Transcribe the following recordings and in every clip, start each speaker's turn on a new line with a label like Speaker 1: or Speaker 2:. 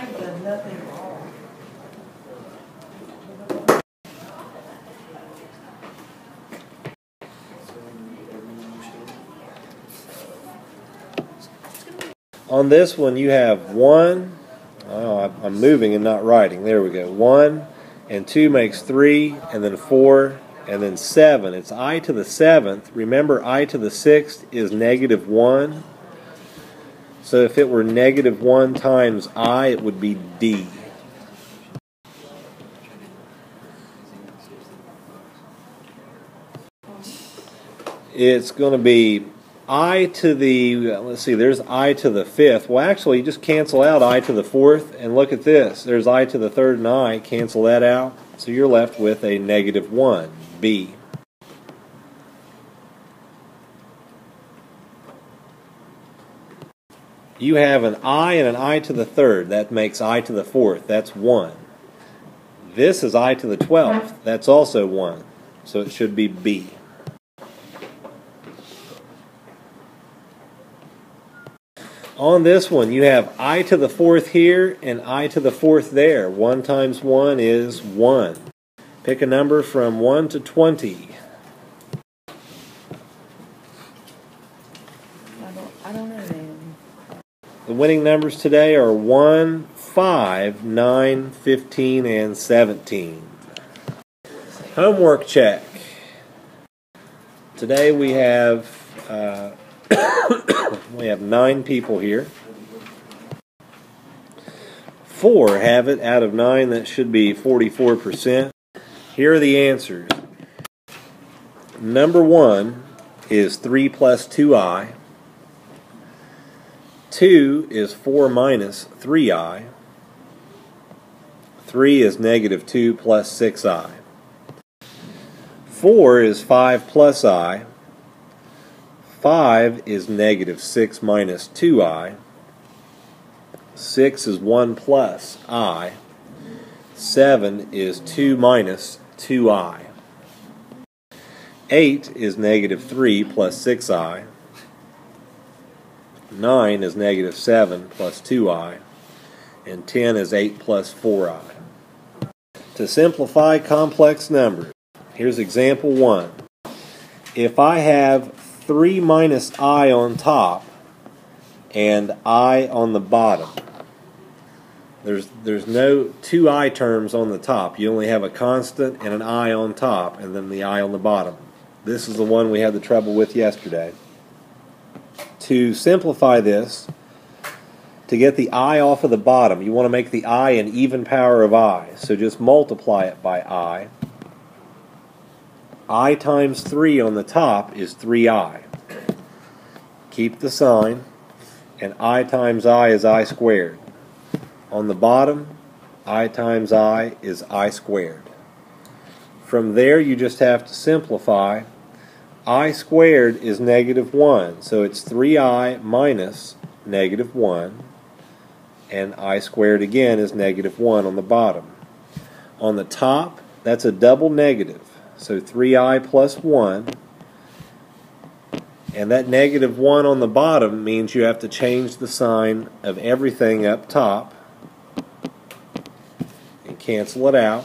Speaker 1: I've done nothing wrong.
Speaker 2: On this one, you have 1. Oh, I'm moving and not writing. There we go. 1 and 2 makes 3, and then 4, and then 7. It's I to the 7th. Remember, I to the 6th is negative 1. So if it were negative 1 times I, it would be D. It's going to be I to the, let's see, there's I to the 5th. Well, actually, just cancel out I to the 4th, and look at this. There's I to the 3rd and I. Cancel that out. So you're left with a negative 1, B. You have an I and an I to the 3rd. That makes I to the 4th. That's 1. This is I to the 12th. That's also 1. So it should be B. On this one, you have I to the 4th here and I to the 4th there. 1 times 1 is 1. Pick a number from 1 to 20.
Speaker 1: I don't know, man.
Speaker 2: The winning numbers today are 1, 5, 9, 15, and 17. Homework check. Today we have 9 people here. 4 have it out of 9. That should be 44%. Here are the answers. Number 1 is 3 plus 2i. 2 is 4 minus 3i. 3 is negative 2 plus 6i. 4 is 5 plus I. 5 is negative 6 minus 2i. 6 is 1 plus I. 7 is 2 minus 2i. 8 is negative 3 plus 6i. 9 is negative 7 plus 2i. And 10 is 8 plus 4i. To simplify complex numbers, here's example 1. If I have 3 minus I on top and I on the bottom, there's no 2I terms on the top. You only have a constant and an I on top and then the I on the bottom. This is the one we had the trouble with yesterday. To simplify this, to get the I off of the bottom, you want to make the I an even power of I. So just multiply it by I. I times 3 on the top is 3i. Keep the sign, and I times I is I squared. On the bottom, I times I is I squared. From there, you just have to simplify. I squared is negative 1, so it's 3i minus negative 1, and I squared again is negative 1 on the bottom. On the top, that's a double negative, so 3i plus 1, and that negative 1 on the bottom means you have to change the sign of everything up top and cancel it out.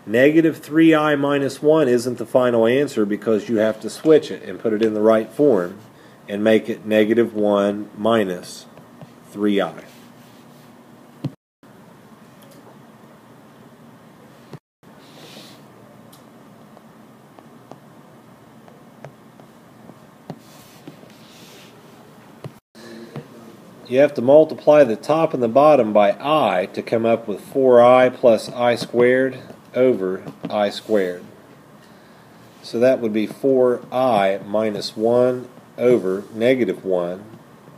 Speaker 2: Negative 3i minus 1 isn't the final answer because you have to switch it and put it in the right form and make it negative 1 minus 3i. You have to multiply the top and the bottom by I to come up with 4i plus I squared over I squared. So that would be 4i minus 1 over negative 1.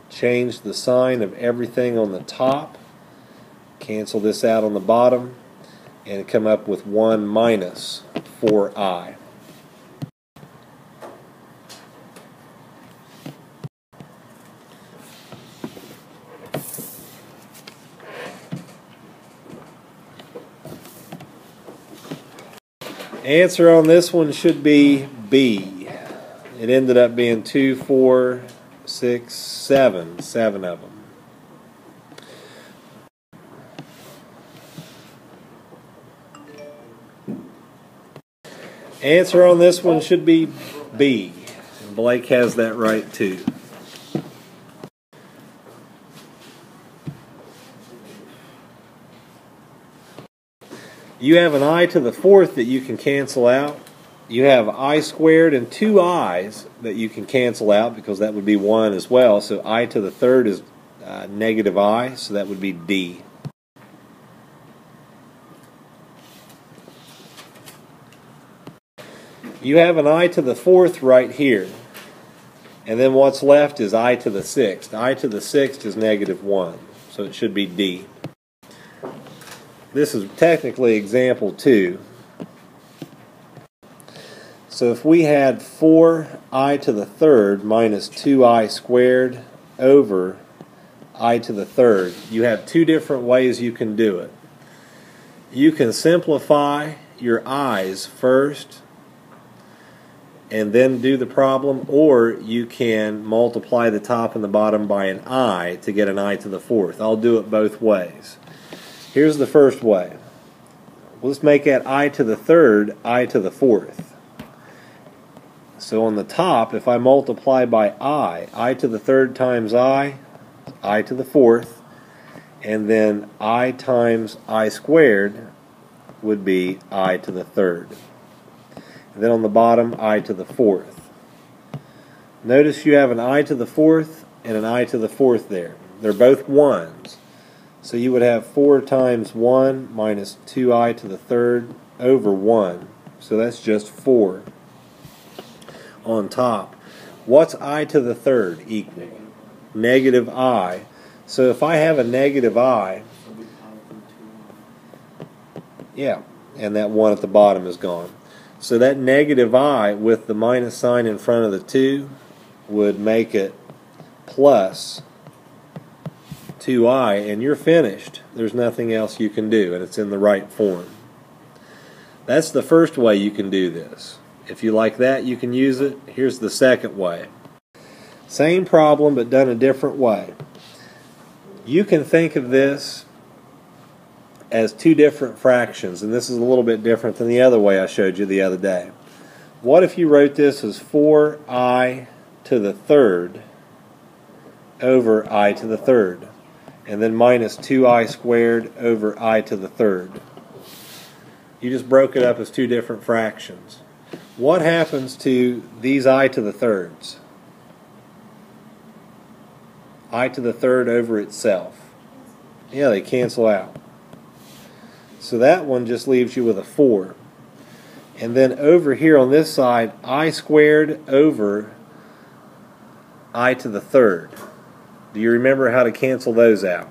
Speaker 2: Change the sign of everything on the top. Cancel this out on the bottom and come up with 1 minus 4i. Answer on this one should be B. It ended up being 2, 4, 6, 7. 7 of them. Answer on this one should be B. And Blake has that right too. You have an I to the fourth that you can cancel out. You have I squared and two i's that you can cancel out because that would be 1 as well. So I to the third is negative I, so that would be D. You have an I to the fourth right here. And then what's left is I to the sixth. I to the sixth is negative 1, so it should be D. This is technically example 2. So if we had 4i to the third minus 2i squared over I to the third, you have two different ways you can do it. You can simplify your i's first and then do the problem, or you can multiply the top and the bottom by an I to get an I to the fourth. I'll do it both ways. Here's the first way. Let's make that I to the third I to the fourth. So on the top, if I multiply by I to the third times I to the fourth, and then I times I squared would be I to the third. And then on the bottom, I to the fourth. Notice you have an I to the fourth and an I to the fourth there. They're both 1s. So you would have 4 times 1 minus 2i to the third over 1. So that's just 4 on top. What's I to the third equal? Negative I. So if I have a negative I, yeah, and that 1 at the bottom is gone. So that negative I with the minus sign in front of the 2 would make it plus 2i, and you're finished. There's nothing else you can do, and it's in the right form. That's the first way you can do this. If you like that, you can use it. Here's the second way. Same problem, but done a different way. You can think of this as two different fractions, and this is a little bit different than the other way I showed you the other day. What if you wrote this as 4i to the third over I to the third, and then minus 2i squared over I to the third? You just broke it up as two different fractions. What happens to these I to the thirds? I to the third over itself. Yeah, they cancel out. So that one just leaves you with a 4. And then over here on this side, I squared over I to the third. Do you remember how to cancel those out?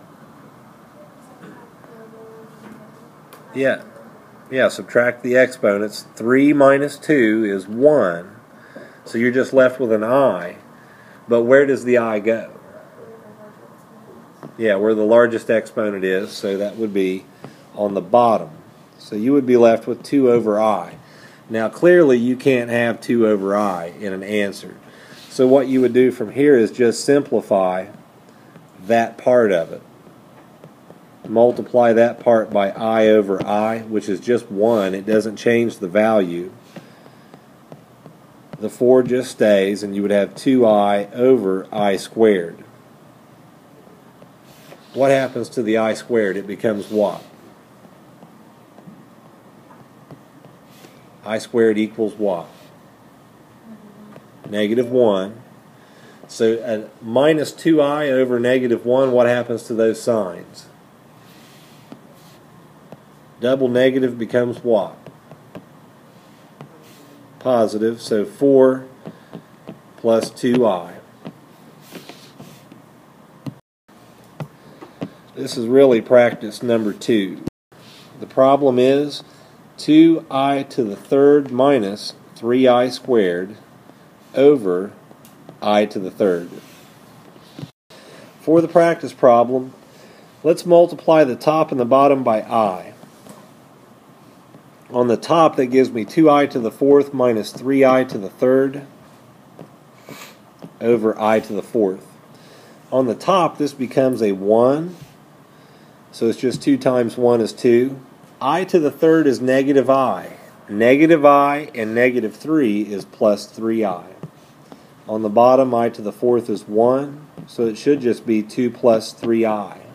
Speaker 2: Yeah. Yeah, subtract the exponents. 3 minus 2 is 1. So you're just left with an I. But where does the I go? Yeah, where the largest exponent is, so that would be on the bottom. So you would be left with 2 over I. Now clearly you can't have 2 over I in an answer. So what you would do from here is just simplify that part of it. Multiply that part by I over I, which is just 1. It doesn't change the value. The 4 just stays, and you would have 2i over I squared. What happens to the I squared? It becomes what? I squared equals what? Negative 1. So minus 2i over negative 1, what happens to those signs? Double negative becomes what? Positive, so 4 plus 2i. This is really practice number 2. The problem is 2i to the third minus 3i squared over I to the third. For the practice problem, let's multiply the top and the bottom by I. On the top, that gives me 2i to the fourth minus 3i to the third over I to the fourth. On the top, this becomes a 1, so it's just 2 times 1 is 2. I to the third is negative I. negative I and negative 3 is plus 3I. On the bottom, I to the fourth is 1, so it should just be 2 plus 3I.